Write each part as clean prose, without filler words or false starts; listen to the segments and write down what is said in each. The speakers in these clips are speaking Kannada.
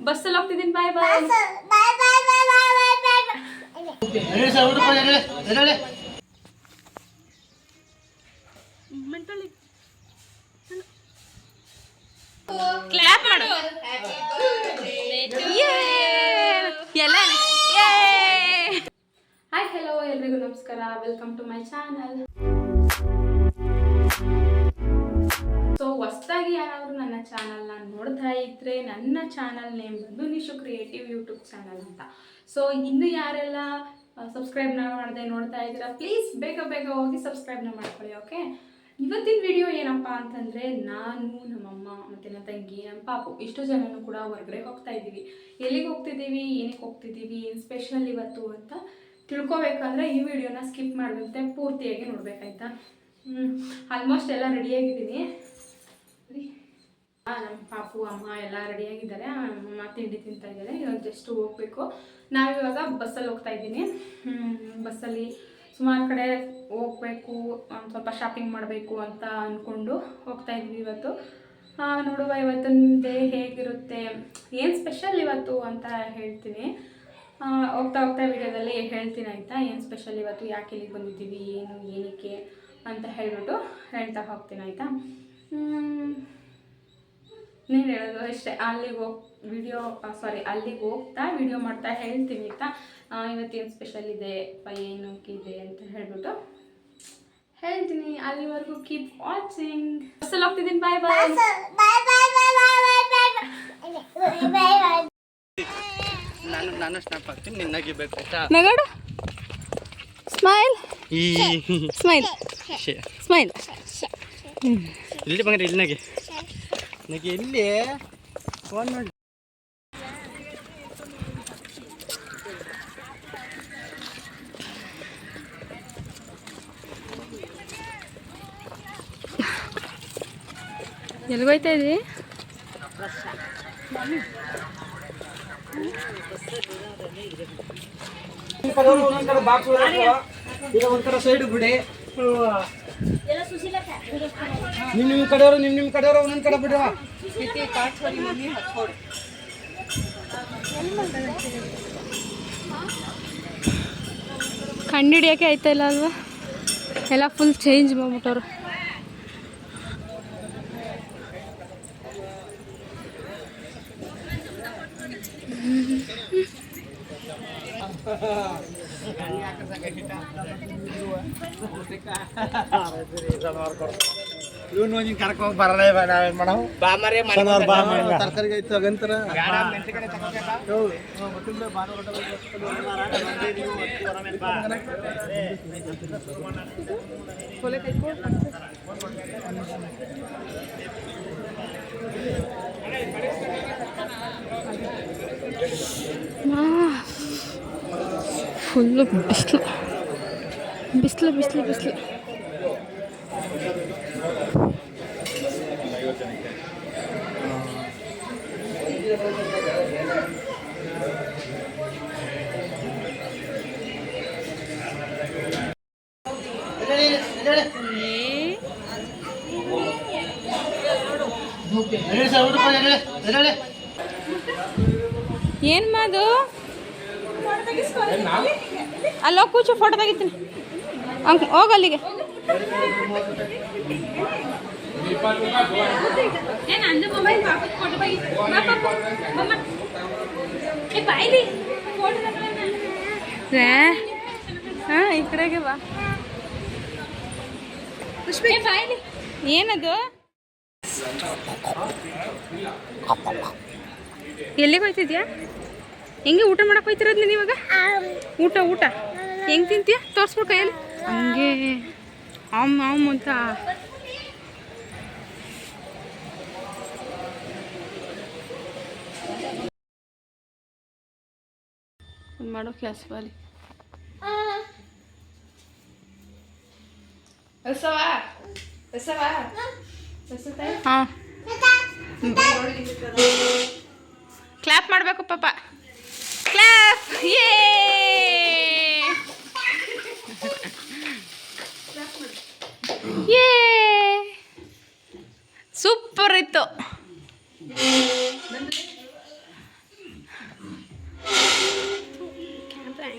ಬಸ್ಸಲ್ಲಿ ಹೋಗ್ತಿದ್ದೀನಿ. ಬಾಯ್ ಬಾಯ್. ಕ್ಲಾಪ್ ಮಾಡು. ಎಲ್ಲ ಹಾಯ್ ಹಲೋ ಎಲ್ರಿಗೂ ನಮಸ್ಕಾರ. Welcome to my channel. So ಹೊಸದಾಗಿ ಯಾರಾದರೂ ನನ್ನ ಚಾನಲ್ನ ನೋಡ್ತಾ ಇದ್ರೆ ನನ್ನ ಚಾನಲ್ ನೇಮ್ ಬಂದು ನಿಶು ಕ್ರಿಯೇಟಿವ್ ಯೂಟ್ಯೂಬ್ ಚಾನಲ್ ಅಂತ. ಸೊ ಇನ್ನು ಯಾರೆಲ್ಲ ಸಬ್ಸ್ಕ್ರೈಬ್ನ ಮಾಡದೆ ನೋಡ್ತಾ ಇದ್ದೀರಾ, ಪ್ಲೀಸ್ ಬೇಗ ಬೇಗ ಹೋಗಿ ಸಬ್ಸ್ಕ್ರೈಬ್ನ ಮಾಡ್ಕೊಳ್ಳಿ. ಓಕೆ, ಇವತ್ತಿನ ವಿಡಿಯೋ ಏನಪ್ಪ ಅಂತಂದರೆ, ನಾನು ನಮ್ಮಮ್ಮ ಮತ್ತು ನನ್ನ ತಂಗಿ ನಮ್ಮ ಪಾಪು ಇಷ್ಟು ಜನನೂ ಕೂಡ ಹೊರಗಡೆ ಹೋಗ್ತಾ ಇದ್ದೀವಿ. ಎಲ್ಲಿಗೆ ಹೋಗ್ತಿದ್ದೀವಿ, ಏನಕ್ಕೆ ಹೋಗ್ತಿದ್ದೀವಿ, ಏನು ಸ್ಪೆಷಲ್ ಇವತ್ತು ಅಂತ ತಿಳ್ಕೊಬೇಕಂದ್ರೆ ಈ ವಿಡಿಯೋನ ಸ್ಕಿಪ್ ಮಾಡಿದಂತೆ ಪೂರ್ತಿಯಾಗಿ ನೋಡಬೇಕಾಯ್ತಾ. ಆಲ್ಮೋಸ್ಟ್ ಎಲ್ಲ ರೆಡಿಯಾಗಿದ್ದೀನಿ. ನಮ್ಮ ಪಾಪು ಅಮ್ಮ ಎಲ್ಲ ರೆಡಿಯಾಗಿದ್ದಾರೆ. ಅಮ್ಮ ತಿಂಡಿ ತಿಂತಾ ಇದ್ದಾರೆ. ಇವಾಗ ಜಸ್ಟ್ ಹೋಗಬೇಕು. ನಾವಿವಾಗ ಬಸ್ಸಲ್ಲಿ ಹೋಗ್ತಾ ಇದ್ದೀನಿ. ಬಸ್ಸಲ್ಲಿ ಸುಮಾರು ಕಡೆ ಹೋಗಬೇಕು, ಸ್ವಲ್ಪ ಶಾಪಿಂಗ್ ಮಾಡಬೇಕು ಅಂತ ಅಂದ್ಕೊಂಡು ಹೋಗ್ತಾ ಇದ್ವಿ ಇವತ್ತು. ನೋಡುವ ಇವತ್ತಿನ ಡೇ ಹೇಗಿರುತ್ತೆ, ಏನು ಸ್ಪೆಷಲ್ ಇವತ್ತು ಅಂತ ಹೇಳ್ತೀನಿ. ಹೋಗ್ತಾ ವಿಡಿಯೋದಲ್ಲಿ ಹೇಳ್ತೀನಿ ಆಯಿತಾ, ಏನು ಸ್ಪೆಷಲ್ ಇವತ್ತು, ಯಾಕೆ ಇಲ್ಲಿಗೆ ಬಂದಿದ್ದೀವಿ, ಏನು ಏನಕ್ಕೆ ಅಂತ ಹೇಳ್ಬಿಟ್ಟು ಹೇಳ್ತಾ ಹೋಗ್ತೀನಿ ಆಯಿತಾ. ನೀನು ಹೇಳೋದು ಅಷ್ಟೇ, ಅಲ್ಲಿಗೆ ಹೋಗ್ತಾ ವಿಡಿಯೋ ಮಾಡ್ತಾ ಹೇಳ್ತೀನಿ ಆಯಿತಾ. ಇವತ್ತೇನು ಸ್ಪೆಷಲ್ ಇದೆ, ಏನಕ್ಕಿದೆ ಅಂತ ಹೇಳ್ಬಿಟ್ಟು ಹೇಳ್ತೀನಿ. ಅಲ್ಲಿವರೆಗೂ ಕೀಪ್ ವಾಚಿಂಗ್. ಬಸ್ಸಲ್ಲಿ ಹೋಗ್ತಿದ್ದೀನಿ. ಬಾಯ್ ಬಾಯ್. ನಾನು ಸ್ನಾಪ್ ಹಾಕ್ತೀನಿ, ನಿನ್ನಾಗಿ ಬೇಕು. ನಗಡು ಸ್ಮೈಲ್ ಸ್ಮೈಲ್ ಸ್ಮೈಲ್. ಇಲ್ಲಿ ಬಂದ್ರೆ ಇಲ್ಲಿ ನಗೆ ಎಲ್ಲಿ ಫೋನ್ ನೋಡಿ. ಎಲ್ಲಿಗೋಯ್ತಾ ಇದ್ವಿ? ಒಂಥರ ಸೈಡ್ ಬಿಡಿ. ನಿಮ್ಮ ಕಡೆಯವರು ಒಂದೊಂದು ಕಡೆ ಬಿಡುವ. ಕಂಡು ಹಿಡಿಯೋಕೆ ಆಯ್ತಾ ಇಲ್ಲ ಅಲ್ವಾ, ಎಲ್ಲ ಫುಲ್ ಚೇಂಜ್ ಮಾಡ್ಬಿಟ್ಟವ್ರು. ಇವನು ನೀನು ಕರ್ಕೋಗಿ ಬರಲ್ಲ ಮೇಡಮ್. ತರಕಾರಿಗೆ ಐತೆ ಅಗಂತರ ಫುಲ್ಲು ಬಿಸಿಲು. ಏನು ಮಾದು, ಅಲ್ಲೋ ಕೂಚು ಫೋಟೋ ತೆಗಿತೀನಿ. ಹೋಗಲ್ಲಿಗೆ. ಹಾಂ, ಈ ಕಡೆಗೆ ಬಾ. ಏನದು, ಎಲ್ಲಿಗೆ ಹೋಯ್ತಿದ್ಯಾ? ಹೆಂಗೆ ಊಟ ಮಾಡಕ್ಕೆ ಹೋಯ್ತಿರೋದು ನೀನು ಇವಾಗ? ಊಟ ಹೆಂಗೆ ತಿಂತೀಯ ತೋರಿಸ್ಬಿಡು ಕೈಯಲ್ಲಿ. ಹಂಗೆ ಆಮ್ ಅಂತ ಮಾಡೋ ಕೆಲಸ ಬಾಲಿ. ಹಾಂ, ಕ್ಲಾಪ್ ಮಾಡಬೇಕು ಪಾಪ. ಕ್ಲಾಪ್. ಸೂಪರ್ ಇತ್ತು.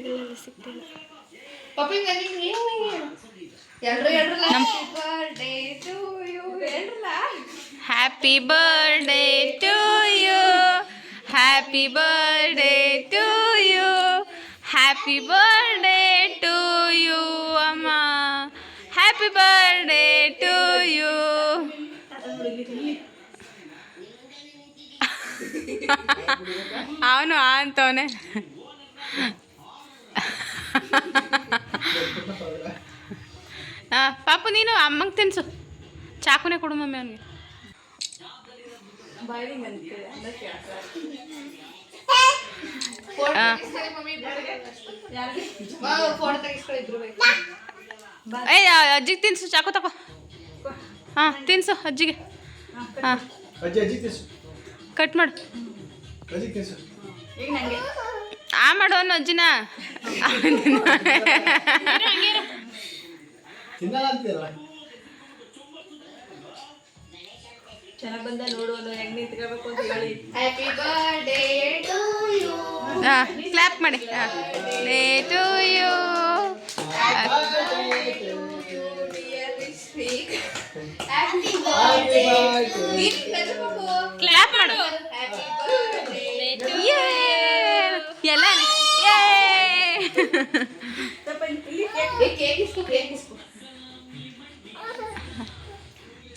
ವಿಡಿಯೋಗಳಲ್ಲಿ ಸಿಗ್ತಿಲ್ಲ. Happy birthday to you, happy birthday to you, happy birthday to you ಅಮ್ಮ, ಹ್ಯಾಪಿ ಬರ್ಡೇ ಟು ಯು. ಅವನು ಅಂತವನೆ. ಪಾಪು ನೀನು ಅಮ್ಮಂಗೆ ತಿನ್ಸು, ಚಾಕುನೇ ಕೊಡು ಮಮ್ಮಿ ಅವನಿಗೆ. ಏ ಅಜ್ಜಿಗೆ ತಿನ್ಸು, ಚಾಕು ತಗೋ. ಹಾಂ ತಿನ್ಸು ಅಜ್ಜಿಗೆ. ಹಾಂ ಕಟ್ ಮಾಡು. ಆ ಮಾಡು ಅನ್ನು ಅಜ್ಜಿನ. ಚೆನ್ನಾಗಿ ಬಂದ ನೋಡು, ಹೆಂಗ್ ನಿಂತ್ಕೋಬೇಕು ಅಂತ ಹೇಳಿ. Happy birthday to you. Clap ಮಾಡಿ. Day to you. ಕ್ಲಾಪ್ ಮಾಡು. ಎಲ್ಲ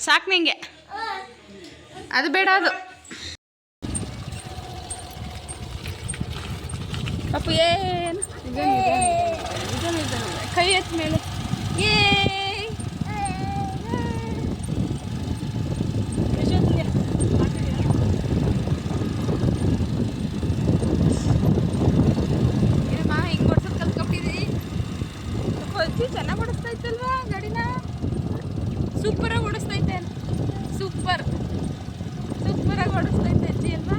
ಸಾಕು ನಿಂಗೆ, ಅದು ಬೇಡ. ಅದು ಪಾಪು ಏನು ಕೈ ಎತ್ತ ಮೇಲೆ. ಏನಮ್ಮ ಹಿಂಗೆ ಓಡ್ಸೋದು ಕಲ್ತ್ಕೊಬಿಟ್ಟಿದ್ರಿ? ಚೆನ್ನಾಗಿ ಓಡಿಸ್ತಾ ಇತ್ತಲ್ವಾ ಗಾಡಿನ? ಸೂಪರಾಗಿ ಓಡಿಸ್ತೈತೆ, ಸೂಪರಾಗಿ ಓಡಿಸ್ತೈತೆ ಅಜ್ಜಿ ಅಲ್ವಾ?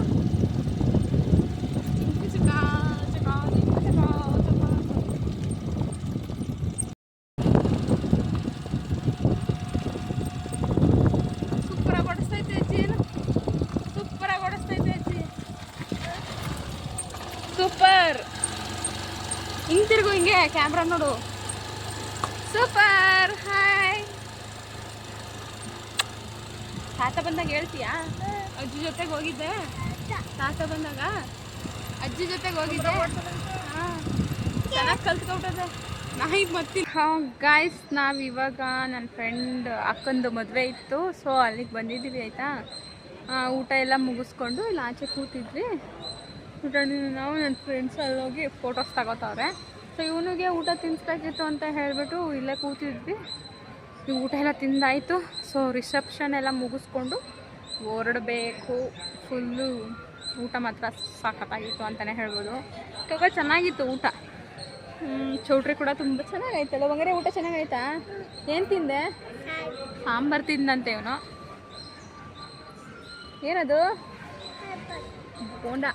ಸೂಪರಾಗಿ ಓಡಿಸ್ತೈತೆ ಅಜ್ಜಿ. ಏನು ಸೂಪರಾಗಿ ಓಡಿಸ್ತೈತೆ ಅಜ್ಜಿ, ಸೂಪರ್. ಹಿಂಗೆ ತಿರುಗು, ಹಿಂಗೆ ಕ್ಯಾಮ್ರಾ ನೋಡು. ಸೂಪರ್. ಹಾಯ್. ತಾತ ಬಂದಾಗ ಹೇಳ್ತೀಯಾ? ಅಜ್ಜಿ ಜೊತೆಗೆ ಹೋಗಿದ್ದೆ, ತಾತ ಬಂದಾಗ ಅಜ್ಜಿ ಜೊತೆಗೆ ಹೋಗಿದ್ದೆ. ಹಾಂ ಚೆನ್ನಾಗಿ ಕಲ್ತ್ಕೊಬಿಟ್ಟದೆ. ನಾ ಈಗ ಬರ್ತೀನಿ. ಹಾಂ ಗಾಯ್ಸ್, ನಾವು ಇವಾಗ ನನ್ನ ಫ್ರೆಂಡ್ ಅಕ್ಕಂದು ಮದುವೆ ಇತ್ತು, ಸೊ ಅಲ್ಲಿಗೆ ಬಂದಿದ್ದೀವಿ ಆಯಿತಾ. ಊಟ ಎಲ್ಲ ಮುಗಿಸ್ಕೊಂಡು ಇಲ್ಲಿ ಆಚೆ ಕೂತಿದ್ವಿ. ಊಟ ನಾವು ನನ್ನ ಫ್ರೆಂಡ್ಸ್ ಅಲ್ಲೋಗಿ ಫೋಟೋಸ್ ತಗೋತಾವ್ರೆ. ಸೊ ಇವನಿಗೆ ಊಟ ತಿನ್ನಿಸ್ಬೇಕಿತ್ತು ಅಂತ ಹೇಳಿಬಿಟ್ಟು ಇಲ್ಲೇ ಕೂತಿದ್ವಿ. ಈ ಊಟ ಎಲ್ಲ ತಿಂದಾಯಿತು. ಸೊ ರಿಸೆಪ್ಷನ್ ಎಲ್ಲ ಮುಗಿಸ್ಕೊಂಡು ಹೊರಡಬೇಕು. ಫುಲ್ಲು ಊಟ ಮಾತ್ರ ಸಖತ್ತಾಗಿತ್ತು ಅಂತಲೇ ಹೇಳ್ಬೋದು. ತುಂಬ ಚೆನ್ನಾಗಿತ್ತು ಊಟ. ಚೌಟ್ರಿ ಕೂಡ ತುಂಬ ಚೆನ್ನಾಗೈತಲ್ಲ. ಬಂಗಾರೆ ಊಟ ಚೆನ್ನಾಗೈತಾ? ಏನು ತಿಂದೆ? ಸಾಂಬಾರು ತಿಂದಂತೆ ಇವನು. ಏನದು? ಬೋಂಡ,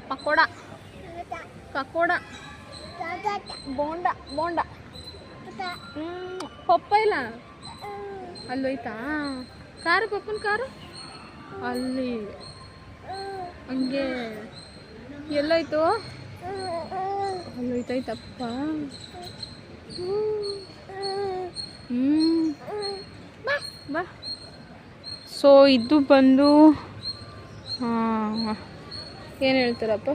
ಪಕೋಡ, ಪಕೋಡ, ಬೋಂಡ, ಬೋಂಡ. ಪಪ್ಪ ಇಲ್ಲ ಅಲ್ಲೋಯ್ತಾ? ಕಾರು, ಪಪ್ಪನ ಕಾರು ಅಲ್ಲಿ ಹಂಗೆ ಎಲ್ಲೋಯ್ತು? ಅಲ್ಲೋಯ್ತಾಯ್ತಪ್ಪ. ಬಾ. ಸೊ ಇದು ಬಂದು ಏನು ಹೇಳ್ತಾರಪ್ಪ,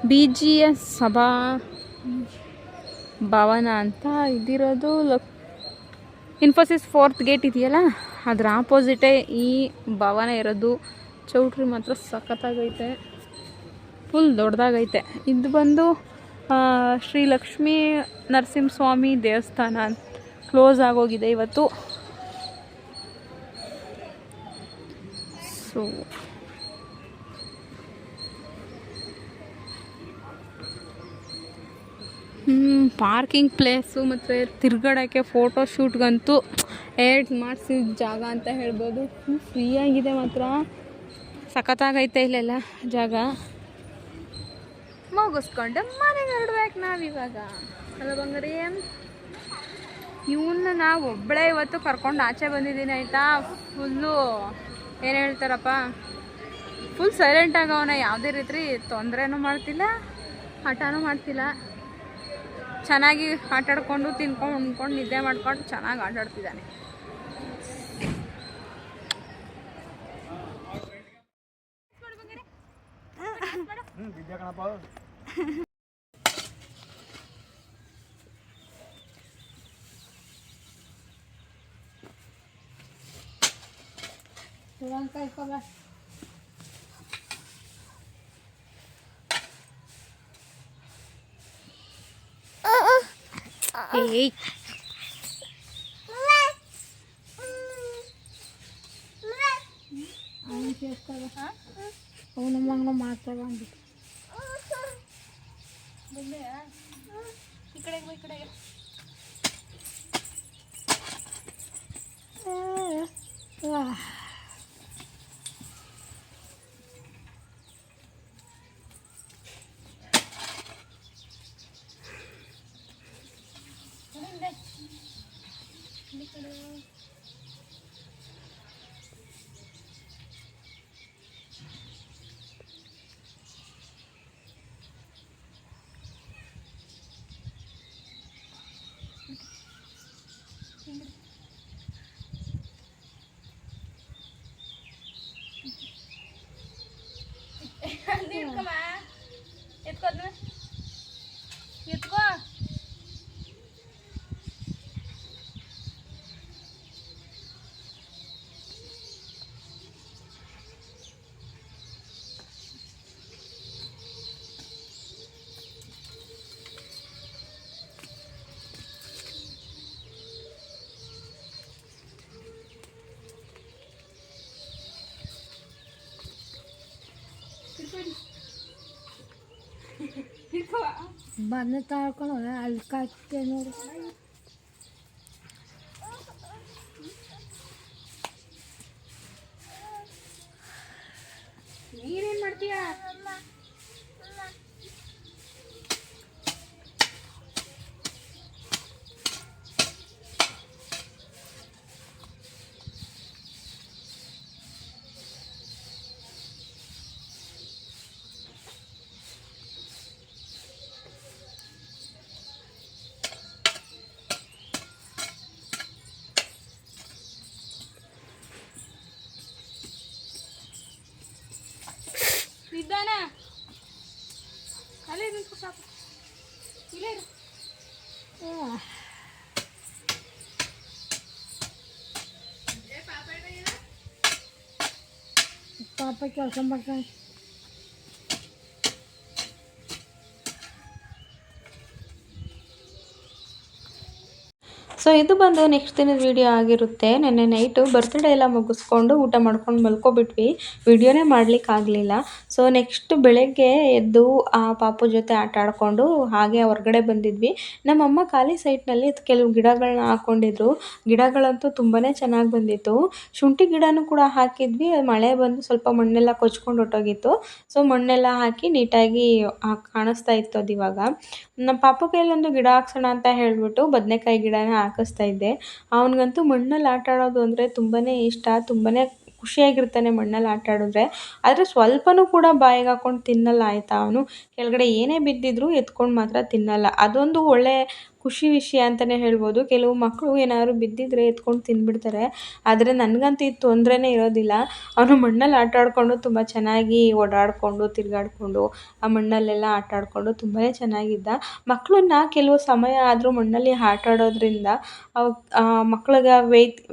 BGS ಸಭಾ ಭವನ ಅಂತ ಇದಿರೋದು. ಇನ್ಫೋಸಿಸ್ 4th ಗೇಟ್ ಇದೆಯಲ್ಲ, ಅದ್ರ ಆಪೋಸಿಟೇ ಈ ಭವನ ಇರೋದು. ಚೌಟ್ರಿ ಮಾತ್ರ ಸಖತ್ತಾಗೈತೆ, ಫುಲ್ ದೊಡ್ಡದಾಗೈತೆ. ಇದು ಬಂದು ಶ್ರೀ ಲಕ್ಷ್ಮೀ ನರಸಿಂಹಸ್ವಾಮಿ ದೇವಸ್ಥಾನ ಅಂತ ಕ್ಲೋಸ್ ಆಗೋಗಿದೆ ಇವತ್ತು. ಸೊ ಪಾರ್ಕಿಂಗ್ ಪ್ಲೇಸು ಮತ್ತು ತಿರ್ಗಾಡೋಕ್ಕೆ ಫೋಟೋ ಶೂಟ್ಗಂತೂ ಮಾಡಿಸಿದ ಜಾಗ ಅಂತ ಹೇಳ್ಬೋದು. ಫ್ರೀಯಾಗಿದೆ ಮಾತ್ರ, ಸಖತ್ತಾಗೈತೆ ಇಲ್ಲೆಲ್ಲ ಜಾಗ. ಮುಗಿಸ್ಕೊಂಡು ಮನೆಗೆ ಹೊರಡ್ಬೇಕು ನಾವಿವಾಗ ಅಲ್ಲ ಬಂಗಾರಿ. ಇವನ್ನ ನಾವು ಒಬ್ಬಳೇ ಇವತ್ತು ಕರ್ಕೊಂಡು ಆಚೆ ಬಂದಿದ್ದೀನಿ ಆಯಿತಾ. ಫುಲ್ಲು ಏನು ಹೇಳ್ತಾರಪ್ಪ, ಫುಲ್ ಸೈಲೆಂಟ್ ಆಗವನ, ಯಾವುದೇ ರೀತಿ ತೊಂದರೆನೂ ಮಾಡ್ತಿಲ್ಲ, ಹಠನೂ ಮಾಡ್ತಿಲ್ಲ, ಚೆನ್ನಾಗಿ ಆಟಾಡ್ಕೊಂಡು ತಿನ್ಕೊಂಡು ಉಣ್ಕೊಂಡು ನಿದ್ದೆ ಮಾಡ್ಕೊಂಡು ಚೆನ್ನಾಗಿ ಆಟಾಡ್ತಿದ್ದಾನೆ. ಏಯ್ ಅವನಮ್ಮಂಗ ಮಾಡ್ತಾವ ಅಂದ್ಬಿಟ್ಟು ಈ ಕಡೆಗೆ ಈ ಕಡೆಗೆ ಎತ್ಕೋ ಬಂದ ತಾಳ್ಕೊಂಡು ಅಲ್ಲಿ ಕಾಯ್ತೆ ನೋಡಿ. ನೀನೇನ್ ಮಾಡ್ತೀಯ? ನಿಧಾನ ಅಲ್ಲೇ ನಿಂತ್ಕೊ ಸಾಕು. ಇಲ್ಲೇ ಇರು. ಪಾಪ ಕೆಲಸ ಮಾಡ್ತಾನೆ. ಸೊ ಇದು ಬಂದು ನೆಕ್ಸ್ಟ್ ದಿನದ ವಿಡಿಯೋ ಆಗಿರುತ್ತೆ. ನೆನ್ನೆ ನೈಟು ಬರ್ತ್ಡೇ ಎಲ್ಲ ಮುಗಿಸ್ಕೊಂಡು ಊಟ ಮಾಡ್ಕೊಂಡು ಮಲ್ಕೊಬಿಟ್ವಿ, ವಿಡಿಯೋನೇ ಮಾಡಲಿಕ್ಕಾಗಲಿಲ್ಲ. ಸೊ ನೆಕ್ಸ್ಟ್ ಬೆಳಗ್ಗೆ ಎದ್ದು ಆ ಪಾಪು ಜೊತೆ ಆಟ ಆಡಿಕೊಂಡು ಹಾಗೆ ಹೊರಗಡೆ ಬಂದಿದ್ವಿ. ನಮ್ಮಮ್ಮ ಖಾಲಿ ಸೈಟ್ನಲ್ಲಿ ಕೆಲವು ಗಿಡಗಳನ್ನ ಹಾಕ್ಕೊಂಡಿದ್ರು. ಗಿಡಗಳಂತೂ ತುಂಬಾ ಚೆನ್ನಾಗಿ ಬಂದಿತ್ತು. ಶುಂಠಿ ಗಿಡನೂ ಕೂಡ ಹಾಕಿದ್ವಿ. ಮಳೆ ಬಂದು ಸ್ವಲ್ಪ ಮಣ್ಣೆಲ್ಲ ಕೊಚ್ಕೊಂಡು ಹೊಟ್ಟೋಗಿತ್ತು. ಸೊ ಮಣ್ಣೆಲ್ಲ ಹಾಕಿ ನೀಟಾಗಿ ಕಾಣಿಸ್ತಾ ಇತ್ತು ಅದು. ಇವಾಗ ನಮ್ಮ ಪಾಪು ಕೈಯಲ್ಲೊಂದು ಗಿಡ ಹಾಕ್ಸೋಣ ಅಂತ ಹೇಳಿಬಿಟ್ಟು ಬದನೆಕಾಯಿ ಗಿಡನ ಹಾಕಿಸ್ತಾ ಇದ್ದೆ. ಅವನಿಗಂತೂ ಮಣ್ಣಲ್ಲಿ ಆಟ ಆಡೋದು ಅಂದರೆ ತುಂಬಾ ಇಷ್ಟ, ತುಂಬಾ ಖುಷಿಯಾಗಿರ್ತಾನೆ ಮಣ್ಣಲ್ಲಿ ಆಟ ಆಡಿದ್ರೆ. ಆದರೆ ಸ್ವಲ್ಪನೂ ಕೂಡ ಬಾಯಿಗೆ ಹಾಕ್ಕೊಂಡು ತಿನ್ನಲ್ಲ ಆಯಿತಾ. ಅವನು ಕೆಳಗಡೆ ಏನೇ ಬಿದ್ದಿದ್ರು ಎತ್ಕೊಂಡು ಮಾತ್ರ ತಿನ್ನಲ್ಲ. ಅದೊಂದು ಒಳ್ಳೆ ಖುಷಿ ವಿಷಯ ಅಂತಲೇ ಹೇಳ್ಬೋದು. ಕೆಲವು ಮಕ್ಕಳು ಏನಾದ್ರು ಬಿದ್ದಿದ್ರೆ ಎತ್ಕೊಂಡು ತಿಂದ್ಬಿಡ್ತಾರೆ. ಆದರೆ ನನಗಂತೂ ಇದು ತೊಂದರೆನೇ ಇರೋದಿಲ್ಲ. ಅವನು ಮಣ್ಣಲ್ಲಿ ಆಟ ಆಡಿಕೊಂಡು ತುಂಬ ಚೆನ್ನಾಗಿ ಓಡಾಡಿಕೊಂಡು ತಿರುಗಾಡಿಕೊಂಡು ಆ ಮಣ್ಣಲ್ಲೆಲ್ಲ ಆಟ ಆಡಿಕೊಂಡು ತುಂಬಾ ಚೆನ್ನಾಗಿದ್ದ. ಮಕ್ಕಳನ್ನ ಕೆಲವು ಸಮಯ ಆದರೂ ಮಣ್ಣಲ್ಲಿ ಆಟ ಆಡೋದ್ರಿಂದ ಮಕ್ಕಳಿಗೆ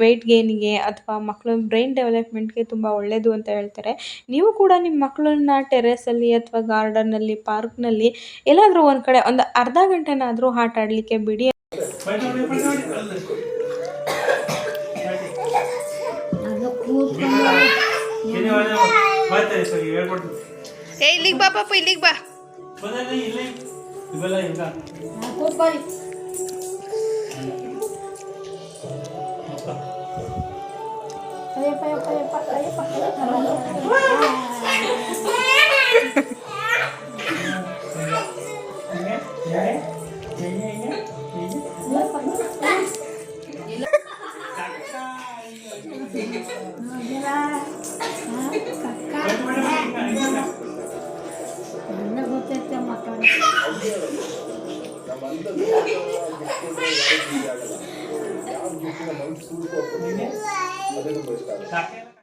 ವೆಯ್ಟ್ ಗೇನಿಗೆ ಅಥವಾ ಮಕ್ಕಳ ಬ್ರೈನ್ ಡೆವಲಪ್ಮೆಂಟ್ಗೆ ತುಂಬ ಒಳ್ಳೆಯದು ಅಂತ ಹೇಳ್ತಾರೆ. ನೀವು ಕೂಡ ನಿಮ್ಮ ಮಕ್ಕಳನ್ನ ಟೆರೆಸಲ್ಲಿ ಅಥವಾ ಗಾರ್ಡನ್ನಲ್ಲಿ ಪಾರ್ಕ್ನಲ್ಲಿ ಎಲ್ಲಾದರೂ ಒಂದು ಕಡೆ ಒಂದು ಅರ್ಧ ಗಂಟೆನಾದರೂ ಆಟ ಆಡಲಿಕ್ಕೆ ಬಿಡಿ. ಇಲ್ಲಿಗೆ ಬಾ ಪಾಪ, ಇಲ್ಲಿಗೆ ಬಾ. ಗೊತ್ತೈತೆ ಮಕ್ಕಳು ಯಾವ